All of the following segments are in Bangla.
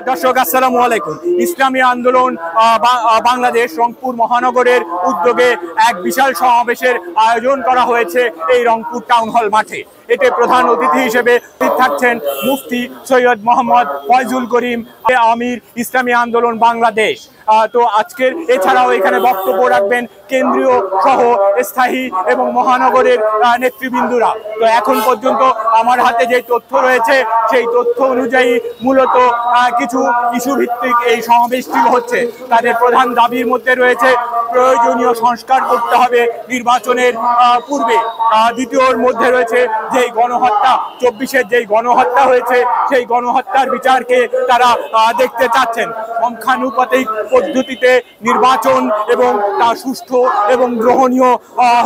দর্শক আসসালামু আলাইকুম। ইসলামী আন্দোলন বাংলাদেশ রংপুর মহানগরের উদ্যোগে এক বিশাল সমাবেশের আয়োজন করা হয়েছে এই রংপুর টাউন হল মাঠে। এতে প্রধান অতিথি হিসেবে থাকছেন মুফতি সৈয়দ মোহাম্মদ ফয়জুল করিম আমির ইসলামী আন্দোলন বাংলাদেশ। তো আজকের এছাড়াও এখানে বক্তব্য রাখবেন কেন্দ্রীয় সহ স্থায়ী এবং মহানগরের নেতৃবৃন্দরা। তো এখন পর্যন্ত আমার হাতে যে তথ্য রয়েছে সেই তথ্য অনুযায়ী মূলত কিছু ইস্যু ভিত্তিক এই সমাবেশটি হচ্ছে। তাদের প্রধান দাবির মধ্যে রয়েছে প্রয়োজনীয় সংস্কার করতে হবে নির্বাচনের পূর্বে। দ্বিতীয়র মধ্যে রয়েছে যেই গণহত্যা 24-এর যেই গণহত্যা হয়েছে সেই গণহত্যার বিচারকে তারা দেখতে চাচ্ছেন। সংখ্যানুপাতিক পদ্ধতিতে নির্বাচন এবং তা সুষ্ঠু এবং গ্রহণীয়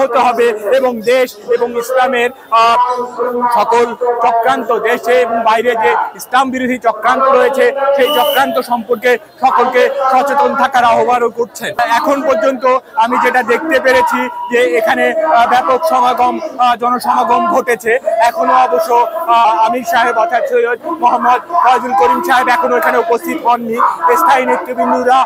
হতে হবে এবং দেশ এবং ইসলামের সকল চক্রান্ত, দেশে এবং বাইরে যে ইসলাম বিরোধী চক্রান্ত রয়েছে সেই চক্রান্ত সম্পর্কে সকলকে সচেতন থাকার আহ্বানও করছেন। এখন পর্যন্ত আমি যেটা দেখতে পেরেছি যে এখানে ব্যাপক জনসমাগম ঘটেছে। এখনো অবশ্য আমির সাহেব অর্থাৎ সৈয়দ মোহাম্মদ ফয়জুল করিম সাহেব এখনো এখানে উপস্থিত হননি। স্থায়ী নেতৃবৃন্দরা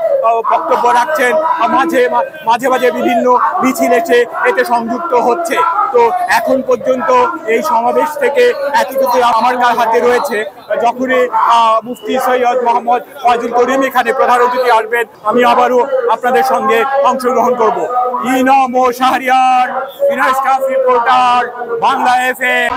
বক্তব্য রাখছেন, মাঝে মাঝে বিভিন্ন মিছিল এসে এতে সংযুক্ত হচ্ছে। তো এখন পর্যন্ত এই সমাবেশ থেকে এতটুকু আমার হাতে রয়েছে। যখনই মুফতি সৈয়দ মোহাম্মদ ফয়জুল করিম এখানে প্রধান অতিথি আসবেন আমি আবারও আপনাদের সঙ্গে অংশগ্রহণ করব। ইনাম ও Shahriyar, staff reporter, Bangla FM।